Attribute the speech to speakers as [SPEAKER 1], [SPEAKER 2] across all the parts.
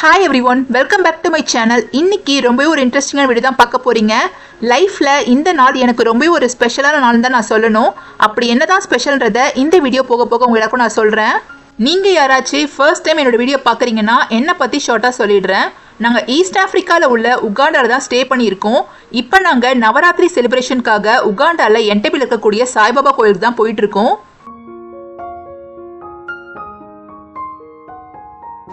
[SPEAKER 1] Hi everyone, welcome back to my channel. இன்னைக்கு ரொம்பவே ஒரு இன்ட்ரெஸ்டிங்கான வீடியோ தான் பார்க்க போறீங்க. லைஃப்ல இந்த நாள் எனக்கு ரொம்பவே ஒரு ஸ்பெஷலான நாள் தான் நான் சொல்லணும். அப்படி என்னதான் ஸ்பெஷல்ன்றதை இந்த வீடியோ போக போக உங்களுக்கு நான் சொல்றேன். நீங்க யாராச்சும் ஃபர்ஸ்ட் டைம் என்னோட வீடியோ பார்க்குறீங்கன்னா என்னை பத்தி ஷார்ட்டா சொல்லிடுறேன். நாங்கள் ஈஸ்ட் ஆஃப்ரிக்காவில் உள்ள உகாண்டாவில் தான் ஸ்டே பண்ணியிருக்கோம். இப்போ நாங்கள் நவராத்திரி செலிப்ரேஷனுக்காக உகாண்டாவில் என்டபியில் இருக்கக்கூடிய சாய்பாபா கோயிலுக்கு தான் போயிட்டு இருக்கோம்.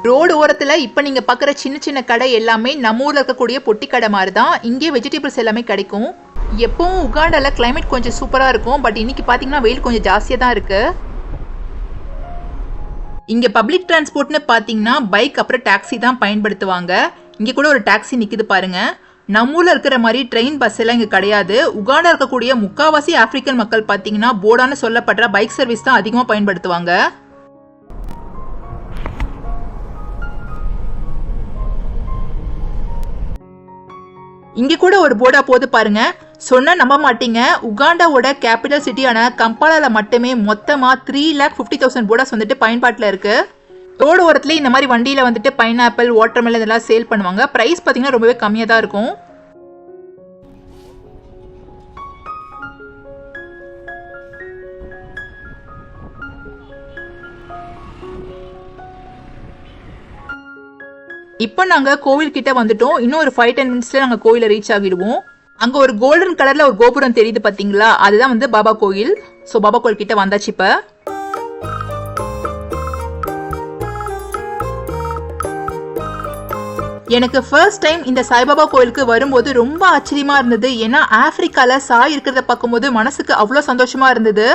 [SPEAKER 1] ரோடு ஓரத்தில் இப்போ நீங்கள் பார்க்குற சின்ன சின்ன கடை எல்லாமே நம்ம ஊரில் இருக்கக்கூடிய பொட்டி கடை மாதிரி தான். இங்கே வெஜிடபிள்ஸ் எல்லாமே கிடைக்கும். எப்பவும் உகாண்டாவில் கிளைமேட் கொஞ்சம் சூப்பராக இருக்கும். பட் இன்னைக்கு பார்த்தீங்கன்னா வெயில் கொஞ்சம் ஜாஸ்தியாக தான் இருக்குது. இங்கே பப்ளிக் டிரான்ஸ்போர்ட்னு பார்த்தீங்கன்னா பைக் அப்புறம் டாக்ஸி தான் பயன்படுத்துவாங்க. இங்கே கூட ஒரு டாக்ஸி நிற்குது பாருங்க. நம்ம ஊரில் இருக்கிற மாதிரி ட்ரெயின் பஸ் எல்லாம் இங்கே கிடையாது. உகாண்டா இருக்கக்கூடிய முக்காவாசி ஆப்பிரிக்கன் மக்கள் பார்த்தீங்கன்னா போர்டான்னு சொல்லப்படுற பைக் சர்வீஸ் தான் அதிகமாக பயன்படுத்துவாங்க. இங்கே கூட ஒரு போர்டா போது பாருங்க. சொன்ன நம்ப மாட்டீங்க, உகாண்டாவோட கேபிட்டல் சிட்டியான கம்பாலால மட்டுமே மொத்தமாக 3,50,000 போர்டாஸ் வந்துட்டு பயன்பாட்டில் இருக்கு. ரோடு ஓரத்துல இந்த மாதிரி வண்டியில் வந்துட்டு பைனாப்பிள், வாட்டர்மெலன் இதெல்லாம் சேல் பண்ணுவாங்க. ப்ரைஸ் பார்த்தீங்கன்னா ரொம்பவே கம்மியாக தான் இருக்கும். இப்போ நாங்கள் கோவில் கிட்ட வந்துட்டோம். இன்னும் ஒரு 5-10 மினிட்ஸ்ல நாங்கள் கோயிலை ரீச் ஆகிடுவோம். அங்கே ஒரு கோல்டன் கலர்ல ஒரு கோபுரம் தெரியுது பார்த்தீங்களா, அதுதான் வந்து பாபா கோயில். ஸோ பாபா கோயில் கிட்ட வந்தாச்சு. இப்போ எனக்கு ஃபர்ஸ்ட் டைம் இந்த சாய்பாபா கோயிலுக்கு வரும்போது ரொம்ப ஆச்சரியமா இருந்தது. ஏன்னா ஆப்பிரிக்கால சாய் இருக்கிறத பார்க்கும்போது மனசுக்கு அவ்வளோ சந்தோஷமா இருந்தது.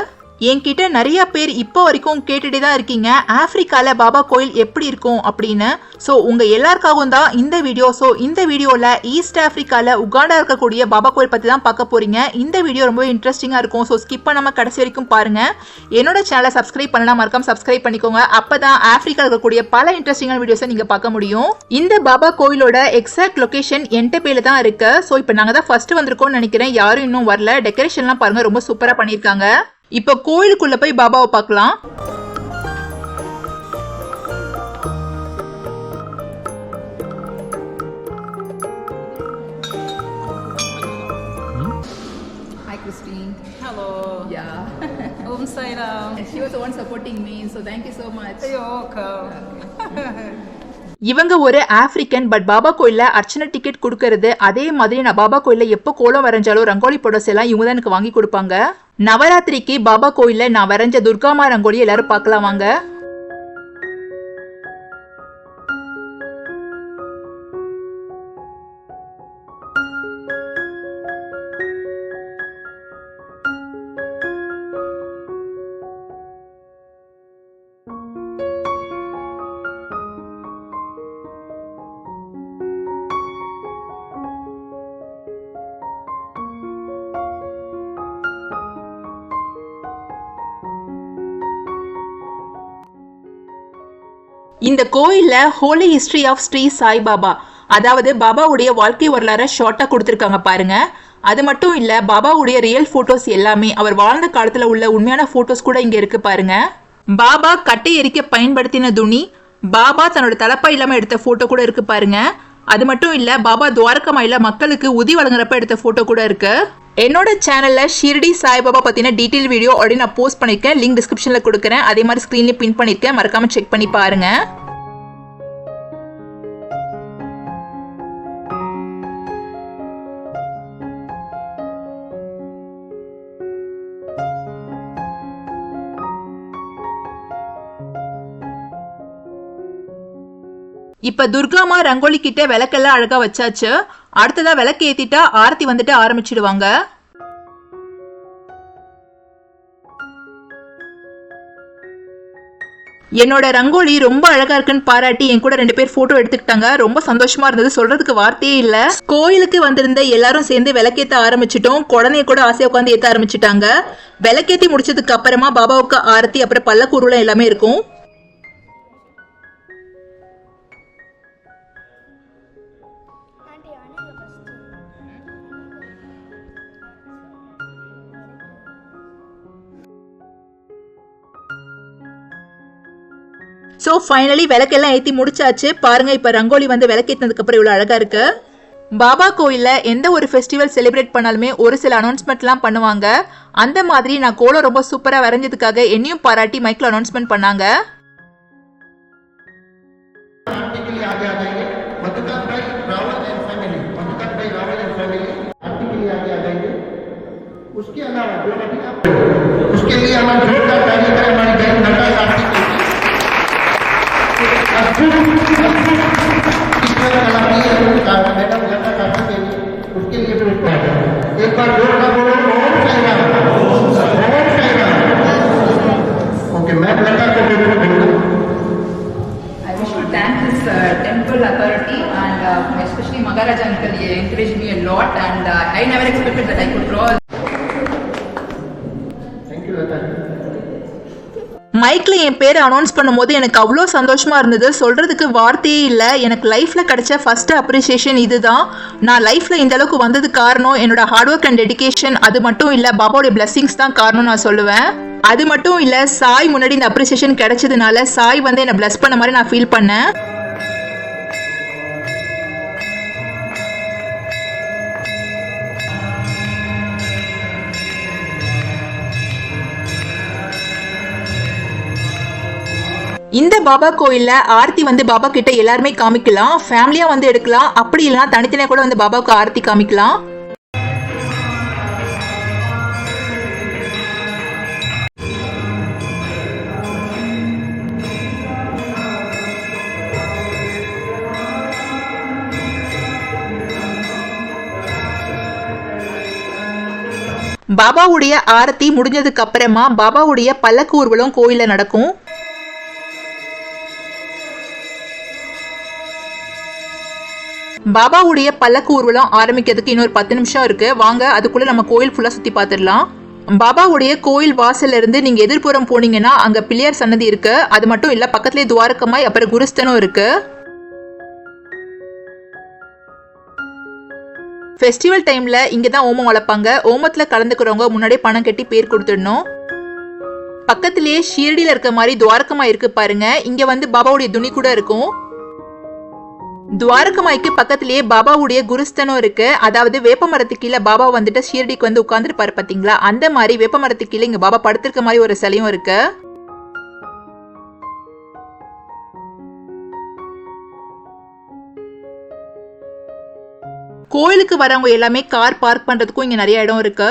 [SPEAKER 1] என்கிட்ட நிறைய பேர் இப்போ வரைக்கும் கேட்டுட்டே தான் இருக்கீங்க, ஆப்பிரிக்கால பாபா கோயில் எப்படி இருக்கும் அப்படின்னு. ஸோ உங்க எல்லாருக்காகவும் தான் இந்த வீடியோ. ஸோ இந்த வீடியோல ஈஸ்ட் ஆப்பிரிக்கால உகாண்டா இருக்கக்கூடிய பாபா கோயில் பத்தி தான் பார்க்க போறீங்க. இந்த வீடியோ ரொம்ப இன்ட்ரெஸ்டிங்கா இருக்கும். ஸோ ஸ்கிப் பண்ணாம கடைசி வரைக்கும் பாருங்க. என்னோட சேனலை சப்ஸ்கிரைப் பண்ணலாம், மறக்காம சப்ஸ்கிரைப் பண்ணிக்கோங்க. அப்பதான் ஆப்பிரிக்கா இருக்கக்கூடிய பல இன்ட்ரெஸ்டிங்கான வீடியோஸை நீங்க பார்க்க முடியும். இந்த பாபா கோயிலோட எக்ஸாக்ட் லொகேஷன் என்டபேல தான் இருக்கு. ஸோ இப்போ நாங்க தான் ஃபர்ஸ்ட் வந்திருக்கோம்னு நினைக்கிறேன். யாரும் இன்னும் வரல. டெக்கரேஷன்லாம் பாருங்க, ரொம்ப சூப்பரா பண்ணிருக்காங்க. இப்போ கோயிலுக்குள்ள போய் பாபாவை பார்க்கலாம்.
[SPEAKER 2] Hi Christine.
[SPEAKER 3] Hello.
[SPEAKER 2] Yeah.
[SPEAKER 3] Om Sai Ram.
[SPEAKER 2] She was the one supporting me, so thank you so much.
[SPEAKER 3] You're welcome.
[SPEAKER 1] இவங்க ஒரு ஆப்பிரிக்கன். பட் பாபா கோயில்ல அர்ச்சனை டிக்கெட் கொடுக்கறது. அதே மாதிரி நான் பாபா கோயில்ல எப்போ கோலம் வரைஞ்சாலும் ரங்கோலி போட்டோஸ் எல்லாம் இவங்க தான் எனக்கு வாங்கி கொடுப்பாங்க. நவராத்திரிக்கு பாபா கோயில்ல நான் வரைஞ்ச துர்காமா ரங்கோலி எல்லாரும் பார்க்கலாம் வாங்க. இந்த கோயில்ல ஹோலி ஹிஸ்டரி ஆஃப் ஸ்ரீ சாய் பாபா, அதாவது பாபாவுடைய வாழ்க்கை வரலாறு ஷார்ட்டா கொடுத்துருக்காங்க பாருங்க. அது மட்டும் இல்ல, பாபாவுடைய ரியல் போட்டோஸ் எல்லாமே அவர் வாழ்ந்த காலத்துல உள்ள உண்மையான போட்டோஸ் கூட இங்க இருக்கு பாருங்க. பாபா கட்டை எரிக்க பயன்படுத்தின துணி, பாபா தன்னோட தலப்பா இல்லாம எடுத்த போட்டோ கூட இருக்கு பாருங்க. அது மட்டும் இல்ல, பாபா துவாரகமாயில மக்களுக்கு உதி வழங்குறப்ப எடுத்த போட்டோ கூட இருக்கு. என்னோட சேனல்ல ஷிர்டி சாய்பாபா பத்தின டீடைல் வீடியோ ஆல்ரெடி நான் போஸ்ட் பண்ணிருக்கேன். லிங்க் டிஸ்கிரிப்ஷன்ல கொடுக்குறேன். அதே மாதிரி ஸ்கிரீன்லயும் பின் பண்ணிருக்கேன். மறக்காம செக் பண்ணி பாருங்க. இப்ப துர்காமா ரங்கோலி கிட்ட விளக்கெல்லாம் அழகா வச்சாச்சு. அடுத்ததா விளக்கு ஏத்திட்டா ஆரத்தி வந்துட்டு ஆரம்பிச்சிடுவாங்க. என்னோட ரங்கோலி ரொம்ப அழகா இருக்குன்னு பாராட்டி என் கூட 2 பேர் போட்டோ எடுத்துக்கிட்டாங்க. ரொம்ப சந்தோஷமா இருந்தது, சொல்றதுக்கு வார்த்தையே இல்ல. கோயிலுக்கு வந்திருந்த எல்லாரும் சேர்ந்து விளக்கேத்த ஆரம்பிச்சிட்டோம். குழந்தைய கூட ஆசையா உட்காந்து ஏத்த ஆரம்பிச்சிட்டாங்க. விளக்கேத்தி முடிச்சதுக்கு அப்புறமா பாபாவுக்கு ஆரத்தி, அப்புறம் பல்லக்கூறுலாம் எல்லாமே இருக்கும். ஸோ ஃபைனலி விளக்கெல்லாம் ஏற்றி முடிச்சாச்சு. பாருங்க இப்போ ரங்கோலி வந்து விளக்கேற்றினதுக்கு அப்புறம் இவ்வளோ அழகா இருக்கு. பாபா கோயில்ல எந்த ஒரு ஃபெஸ்டிவல் செலிப்ரேட் பண்ணாலுமே ஒரு சில அனௌன்ஸ்மெண்ட்லாம் பண்ணுவாங்க. அந்த மாதிரி நான் கோலம் ரொம்ப சூப்பராக வரைஞ்சதுக்காக என்னையும் பாராட்டி மைக்கில் அனௌன்ஸ்மெண்ட் பண்ணாங்க.
[SPEAKER 2] I wish to thank this temple authority and especially Maharaja uncle. He encouraged me a lot and I never expected that I could draw.
[SPEAKER 1] மைக்ல என் பேரை அனௌன்ஸ் பண்ணும்போது எனக்கு அவ்வளோ சந்தோஷமா இருந்தது, சொல்றதுக்கு வார்த்தையே இல்லை. எனக்கு லைஃப்ல கிடைச்ச ஃபர்ஸ்ட் அப்ரிசியேஷன் இதுதான். நான் லைஃப்ல இந்த அளவுக்கு வந்தது காரணம் என்னோட ஹார்ட் ஒர்க் அண்ட் டெடிகேஷன். அது மட்டும் இல்லை, பாபாவுடைய பிளெஸிங்ஸ் தான் காரணம் நான் சொல்லுவேன். அது மட்டும் இல்லை, சாய் முன்னாடி இந்த அப்ரிசியேஷன் கிடைச்சதுனால சாய் வந்து என்னை பிளஸ் பண்ண மாதிரி நான் ஃபீல் பண்ணேன். இந்த பாபா கோயில்ல ஆர்த்தி வந்து பாபா கிட்ட எல்லாருமே காமிக்கலாம், ஃபேமிலியா வந்து எடுக்கலாம், அப்படி இல்லைன்னா தனித்தனியா கூட வந்து பாபாவுக்கு ஆர்த்தி காமிக்கலாம். பாபாவுடைய ஆரத்தி முடிஞ்சதுக்கு அப்புறமா பாபாவுடைய பல்லக்கு ஊர்வலம் கோயில்ல நடக்கும். பாபாவுடைய பல்லக்கு ஊர்வலம் ஆரம்பிக்கிறதுக்கு இன்னொரு 10 நிமிஷம் இருக்கு. வாங்க அதுக்குள்ள நம்ம கோயில் ஃபுல்லா சுத்தி பார்த்துடலாம். பாபாவுடைய கோயில் வாசல்ல இருந்து நீங்க எதிர்ப்புறம் போனீங்கன்னா அங்க பிள்ளையார் சன்னதி இருக்கு. அது மட்டும் இல்ல, பக்கத்துலேயே துவாரகமாய் அப்புறம் குருஸ்தனும் இருக்கு. ஃபெஸ்டிவல் டைம்ல இங்க தான் ஓமம் வளர்ப்பாங்க. ஓமத்துல கலந்துக்கிறவங்க முன்னாடியே பணம் கட்டி பேர் கொடுத்துடணும். பக்கத்திலேயே ஷீரடியில இருக்க மாதிரி துவாரகமாய் இருக்கு பாருங்க. இங்க வந்து பாபாவுடைய துணி கூட இருக்கும். துவாரகமாய்க்கு பக்கத்திலேயே பாபாவுடைய குருஸ்தனும் இருக்கு. அதாவது வேப்ப மரத்துக்கு கீழே பாபா வந்துட்டு ஷீரடிக்கு வந்து உட்கார்ந்துருப்பாரு பாத்தீங்களா, அந்த மாதிரி வேப்ப மரத்துக்கு கீழே இங்க பாபா படுத்திருக்க மாதிரி ஒரு சிலையும் இருக்கு. கோயிலுக்கு வரவங்க எல்லாமே கார் பார்க் பண்றதுக்கும் இங்க நிறைய இடம் இருக்கு.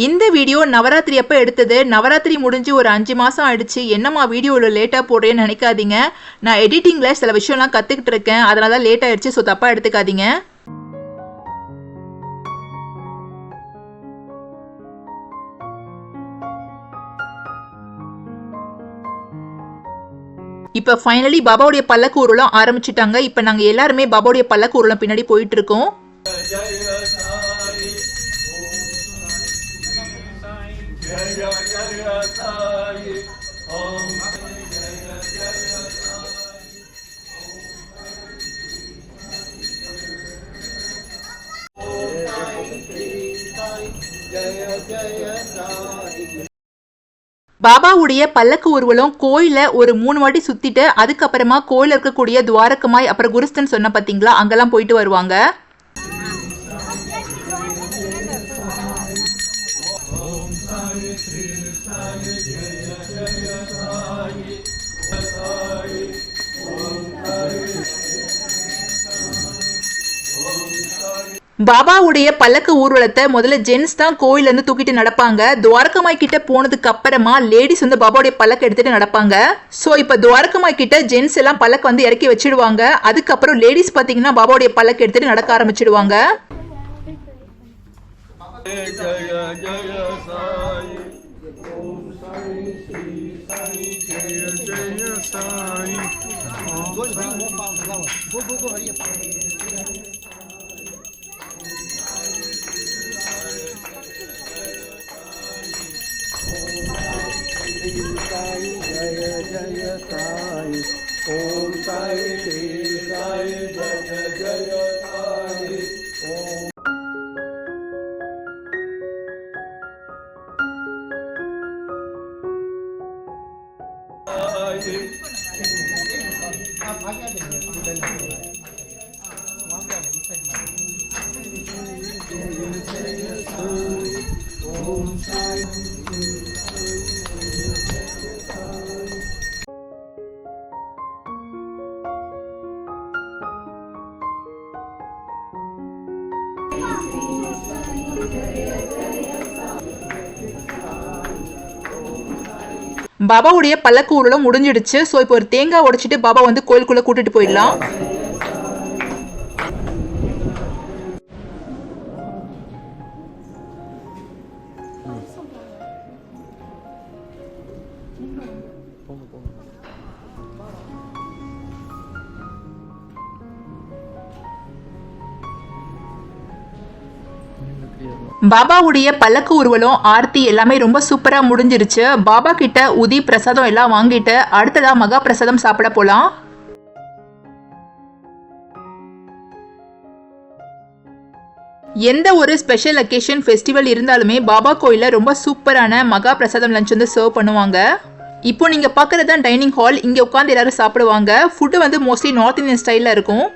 [SPEAKER 1] இந்த வீடியோ நவராத்திரி அப்ப எடுத்தது. நவராத்திரி முடிஞ்சு ஒரு 5 மாசம் ஆயிடுச்சு. என்னம்மா வீடியோவில் லேட்டா போடுறேன்னு நினைக்காதீங்க. நான் எடிட்டிங்ல சில விஷயம்லாம் கத்துக்கிட்டு இருக்கேன், அதனால லேட் ஆயிடுச்சு. ஸோ தப்பா எடுத்துக்காதீங்க. இப்ப ஃபைனலி பாபாவுடைய பல்லக்கு ஊர்வலம் ஆரம்பிச்சுட்டாங்க. இப்ப நாங்க எல்லாருமே பாபாவுடைய பல்லக்கு ஊர்வலம் பின்னாடி போயிட்டு இருக்கோம். பாபாவுடைய பல்லக்கு ஊர்வலம் கோயில ஒரு 3 வாட்டி சுத்திட்டு அதுக்கப்புறமா கோயில இருக்கக்கூடிய துவாரகமாய் அப்புறம் குருஸ்தன் சொன்ன பாத்தீங்களா, அங்கெல்லாம் போயிட்டு வருவாங்க. பாபாவுடைய பல்லக்கு ஊர்வலத்தை முதல்ல ஜென்ஸ் தான் கோயில இருந்து தூக்கிட்டு நடப்பாங்க. துவாரகமாய் கிட்ட போனதுக்கு அப்புறமா லேடிஸ் வந்து பாபாவுடைய பல்லக்கு எடுத்துட்டு நடப்பாங்க. சோ இப்ப துவாரகமாய் கிட்ட ஜென்ஸ் எல்லாம் பல்லக்கு வந்து இறக்கி வச்சிடுவாங்க. அதுக்கப்புறம் லேடிஸ் பாத்தீங்கன்னா பாபாவுடைய பல்லக்கு எடுத்துட்டு நடக்க ஆரம்பிச்சிடுவாங்க. பாபாவுடைய பல்லக்கு ஊர்வலம் முடிஞ்சிடுச்சு. ஸோ இப்போ ஒரு தேங்காய் உடைச்சிட்டு பாபா வந்து கோயிலுக்குள்ள கூட்டிட்டு போயிடலாம். பாபாவுடைய பல்லக்கு ஊர்வலம் ஆர்த்தி எல்லாமே ரொம்ப சூப்பரா முடிஞ்சிருச்சு. பாபா கிட்ட உதி பிரசாதம் எல்லாம் வாங்கிட்டு அடுத்ததா மகா பிரசாதம் சாப்பிட போலாம். எந்த ஒரு ஸ்பெஷல் அக்கேஷன் ஃபெஸ்டிவல் இருந்தாலுமே பாபா கோயில்ல ரொம்ப சூப்பரான மகா பிரசாதம் லஞ்ச் வந்து சர்வ் பண்ணுவாங்க. இப்போ நீங்க பாக்குறது தான் டைனிங் ஹால். இங்க உட்காந்து எல்லாரும் சாப்பிடுவாங்க. ஃபுட்டு வந்து மோஸ்ட்லி நார்த் இந்தியன் ஸ்டைல்ல இருக்கும்.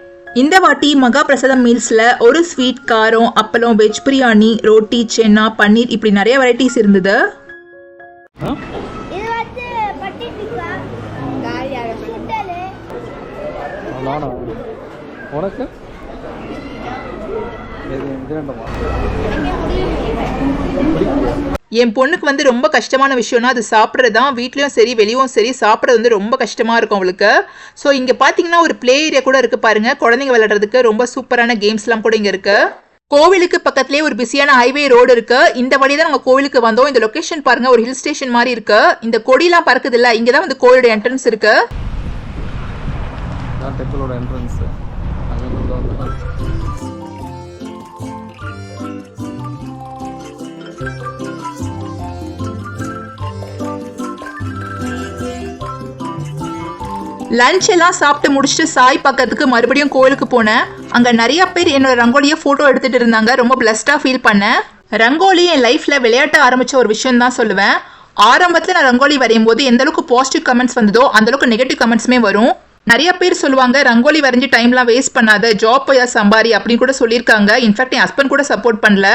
[SPEAKER 1] இந்த வாட்டி மகா பிரசாதம் மீல்ஸ்ல ஒரு ஸ்வீட், காரம், அப்பளம், வெஜ் பிரியாணி, ரோட்டி, சென்னா, பன்னீர் இப்படி நிறைய வெரைட்டிஸ் இருந்தது. என் பொண்ணுக்கு வந்து ரொம்ப கஷ்டமான விஷயம்னா அது சாப்பிட்றது தான். வீட்லயும் சரி வெளியும் சரி சாப்பிட்றது வந்து ரொம்ப கஷ்டமா இருக்கும் அவளுக்கு. ஸோ இங்க பாத்தீங்கன்னா ஒரு பிளே ஏரியா கூட இருக்கு பாருங்க. குழந்தைங்க விளையாடுறதுக்கு ரொம்ப சூப்பரான கேம்ஸ்லாம் கூட இங்க இருக்கு. கோவிலுக்கு பக்கத்துலேயே ஒரு பிஸியான ஹைவே ரோடு இருக்கு. இந்த வழி தான் நம்ம கோவிலுக்கு வந்தோம். இந்த லொகேஷன் பாருங்க, ஒரு ஹில் ஸ்டேஷன் மாதிரி இருக்கு. இந்த கொடியெல்லாம் பறக்குது இல்ல, இங்கதான் வந்து கோவிலோட என்ட்ரன்ஸ் இருக்கு. லஞ்ச் எல்லாம் சாப்பிட்டு முடிச்சுட்டு சாய் பக்கத்துக்கு மறுபடியும் கோயிலுக்கு போனேன். அங்க நிறைய பேர் என்னோட ரங்கோலியை போட்டோ எடுத்துட்டு இருந்தாங்க. ரொம்ப பிளஸ்டா ஃபீல் பண்ணேன். ரங்கோலி என் லைஃப்ல விளையாட்ட ஆரம்பிச்ச ஒரு விஷயம் தான் சொல்லுவேன். ஆரம்பத்துல நான் ரங்கோலி வரையும் போது எந்த அளவுக்கு பாசிட்டிவ் கமெண்ட்ஸ் வந்ததோ அந்த அளவுக்கு நெகட்டிவ் கமெண்ட்ஸுமே வரும். நிறைய பேர் சொல்லுவாங்க ரங்கோலி வரைஞ்சி டைம்லாம் வேஸ்ட் பண்ணாத, ஜாப் போயா சம்பாரி அப்படின்னு கூட சொல்லியிருக்காங்க. இன்ஃபேக்ட் என் ஹஸ்பண்ட் கூட சப்போர்ட் பண்ணல.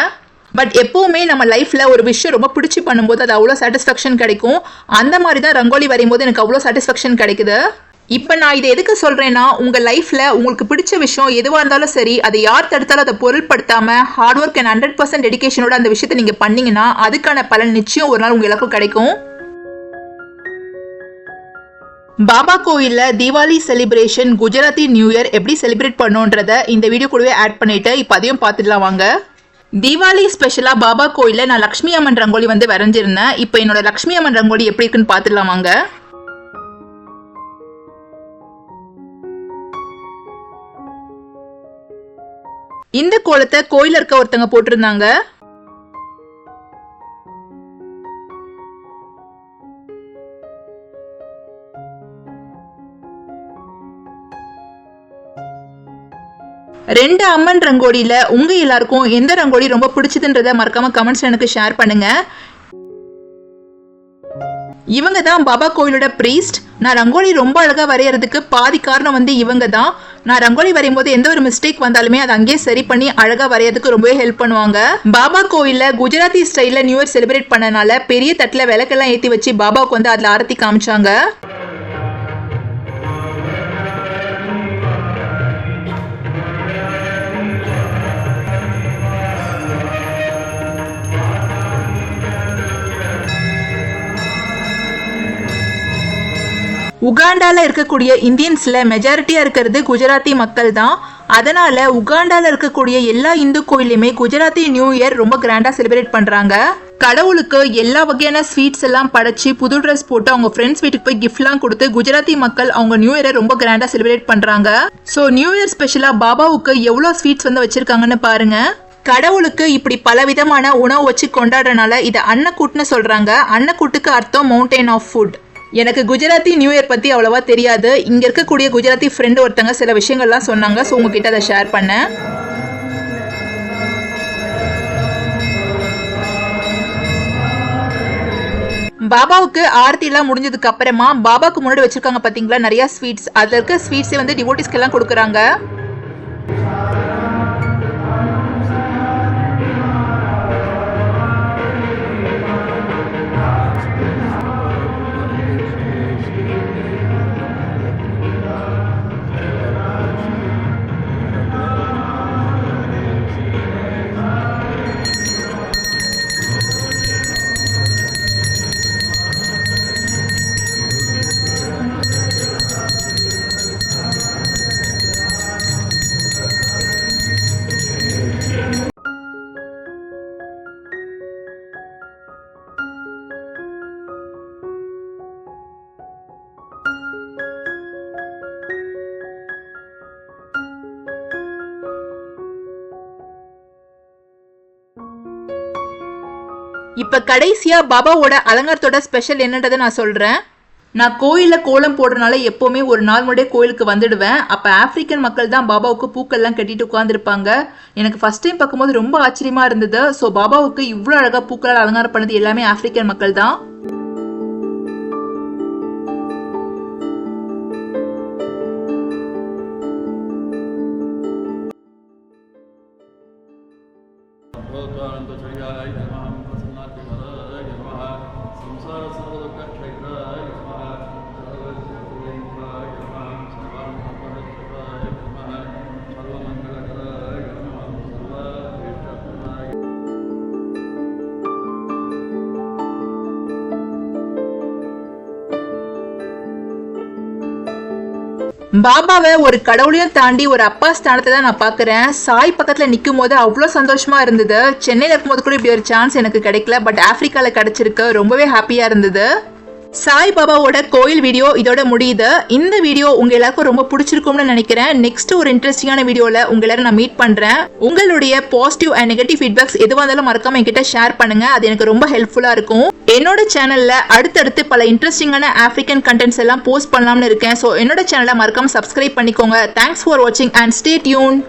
[SPEAKER 1] பட் எப்பவுமே நம்ம லைஃப்ல ஒரு விஷயம் ரொம்ப பிடிச்சி பண்ணும்போது அது அவ்வளோ சாட்டிஸ்ஃபேக்ஷன் கிடைக்கும். அந்த மாதிரி தான் ரங்கோலி வரையும் போது எனக்கு அவ்வளோ சாட்டிஸ்ஃபேக்ஷன் கிடைக்குது. இப்போ நான் இதை எதுக்கு சொல்றேன்னா, உங்க லைஃப்ல உங்களுக்கு பிடிச்ச விஷயம் எதுவா இருந்தாலும் சரி, அதை யார் தடுத்தாலும் அதை பொருள்படுத்தாம ஹார்ட் ஒர்க் அண்ட் 100% டெடிகேஷனோட அந்த விஷயத்தை நீங்க பண்ணீங்கன்னா அதுக்கான பலன் நிச்சயம் ஒரு நாள் உங்களுக்கு கிடைக்கும். பாபா கோயில்ல Deepavali celebration, Gujarati new year எப்படி செலிப்ரேட் பண்ணோன்றத இந்த வீடியோ கூடவே ஆட் பண்ணிட்டு இப்போ அதையும் பார்த்துடலாம் வாங்க. தீபாவளி ஸ்பெஷலா பாபா கோயில்ல நான் லக்ஷ்மி அம்மன் ரங்கோலி வந்து வரைஞ்சிருந்தேன். இப்போ என்னோட லக்ஷ்மி அம்மன் ரங்கோலி எப்படி இருக்குன்னு பார்த்துடலாம் வாங்க. இந்த கோலத்தை கோயில இருக்க ஒருத்தங்க போட்டிருந்தாங்க. ரெண்டு அம்மன் ரங்கோலியில உங்க எல்லாருக்கும் எந்த ரங்கோலி ரொம்ப பிடிச்சதுன்றத மறக்காம கமெண்ட்ஸ்ல எனக்கு ஷேர் பண்ணுங்க. இவங்க தான் பாபா கோயிலோட பிரீஸ்ட். நான் ரங்கோலி ரொம்ப அழகா வரையறதுக்கு பாதி காரணம் வந்து இவங்க தான். நான் ரங்கோலி வரையும் போது எந்த ஒரு மிஸ்டேக் வந்தாலுமே அதை அங்கேயே சரி பண்ணி அழகா வரையறதுக்கு ரொம்பவே ஹெல்ப் பண்ணுவாங்க. பாபா கோயில்ல குஜராத்தி ஸ்டைல்ல நியூ இயர் செலிப்ரேட் பண்ணனால பெரிய தட்டுல விளக்கெல்லாம் ஏற்றி வச்சு பாபாவுக்கு வந்து அதுல ஆரத்தி காமிச்சாங்க. உகாண்டால இருக்கக்கூடிய இந்தியன்ஸ்ல மெஜாரிட்டியா இருக்கிறது குஜராத்தி மக்கள் தான். அதனால உகாண்டால இருக்கக்கூடிய எல்லா இந்து கோயிலுமே குஜராத்தி நியூ இயர் ரொம்ப கிராண்டா செலிப்ரேட் பண்றாங்க. கடவுளுக்கு எல்லா வகையான ஸ்வீட்ஸ் எல்லாம் படைச்சு புது ட்ரெஸ் போட்டு அவங்க ஃப்ரெண்ட்ஸ் வீட்டுக்கு போய் கிஃப்ட்லாம் கொடுத்து குஜராத்தி மக்கள் அவங்க நியூ இயரை ரொம்ப கிராண்டா செலிப்ரேட் பண்றாங்க. ஸோ நியூ இயர் ஸ்பெஷலா பாபாவுக்கு எவ்வளோ ஸ்வீட்ஸ் வந்து வச்சிருக்காங்கன்னு பாருங்க. கடவுளுக்கு இப்படி பல விதமான உணவு வச்சு கொண்டாடுறதுனால இதை அன்னக்கூட்டுன்னு சொல்றாங்க. அன்னக்கூட்டுக்கு அர்த்தம் மவுண்டைன் ஆஃப் ஃபுட். எனக்கு குஜராத்தி நியூ இயர் பற்றி அவ்வளோவா தெரியாது. இங்கே இருக்கக்கூடிய குஜராத்தி ஃப்ரெண்டு ஒருத்தங்க சில விஷயங்கள்லாம் சொன்னாங்க. ஸோ உங்ககிட்ட அதை ஷேர் பண்ணேன். பாபாவுக்கு ஆர்த்தி எல்லாம் முடிஞ்சதுக்கு அப்புறமா பாபாவுக்கு முன்னாடி வச்சிருக்காங்க பாத்தீங்களா நிறைய ஸ்வீட்ஸ். அதுல இருக்க ஸ்வீட்ஸே வந்து டிவோட்டிஸ்க்கு எல்லாம் கொடுக்குறாங்க. இப்ப கடைசியா பாபாவோட அலங்காரத்தோட ஸ்பெஷல் என்னன்றதை நான் சொல்றேன். நான் கோயில்ல கோலம் போடுறதுனால எப்பவுமே ஒரு நாள் முன்னாடியே கோயிலுக்கு வந்துடுவேன். அப்ப ஆப்பிரிக்கன் மக்கள் தான் பாபாவுக்கு பூக்கள்லாம் கட்டிட்டு உட்கார்ந்துருப்பாங்க. எனக்கு ஃபர்ஸ்ட் டைம் பார்க்கும்போது ரொம்ப ஆச்சரியமா இருந்தது. ஸோ பாபாவுக்கு இவ்வளோ அழகா பூக்களால் அலங்காரம் பண்ணது எல்லாமே ஆப்பிரிக்கன் மக்கள் தான். பாபாவை ஒரு கடவுளையும் தாண்டி ஒரு அப்பா ஸ்தானத்தை தான் நான் பாக்குறேன். சாய் பக்கத்துல நிக்கும் போது அவ்வளவு சந்தோஷமா இருந்தது. சென்னையில இருக்கும்போது கூட இப்படி ஒரு சான்ஸ் எனக்கு கிடைக்கல, பட் ஆப்பிரிக்கால கிடைச்சிருக்கு. ரொம்பவே ஹாப்பியா இருந்தது. சாய் பாபாவோட கோயில் வீடியோ இதோட முடியுது. இந்த வீடியோ உங்க எல்லாருக்கும் ரொம்ப பிடிச்சிருக்கும்னு நினைக்கிறேன். நெக்ஸ்ட் ஒரு இன்ட்ரெஸ்டிங்கான வீடியோல உங்க எல்லாரும் நான் மீட் பண்றேன். உங்களுடைய பாசிட்டிவ் அண்ட் நெகட்டிவ் ஃபீட்பேக்ஸ் எதுவாக இருந்தாலும் மறக்காம என்கிட்ட ஷேர் பண்ணுங்க. அது எனக்கு ரொம்ப ஹெல்ப்ஃபுல்லா இருக்கும். என்னோட சேனல்ல அடுத்தடுத்து பல இன்ட்ரெஸ்டிங்கான ஆப்பிரிக்கன் கண்டென்ட்ஸ் எல்லாம் போஸ்ட் பண்ணலாம்னு இருக்கேன். ஸோ என்னோட சேனலை மறக்காம சப்ஸ்கிரைப் பண்ணிக்கோங்க. தேங்க்ஸ் ஃபார் வாட்சிங் அண்ட் ஸ்டே டியூன்.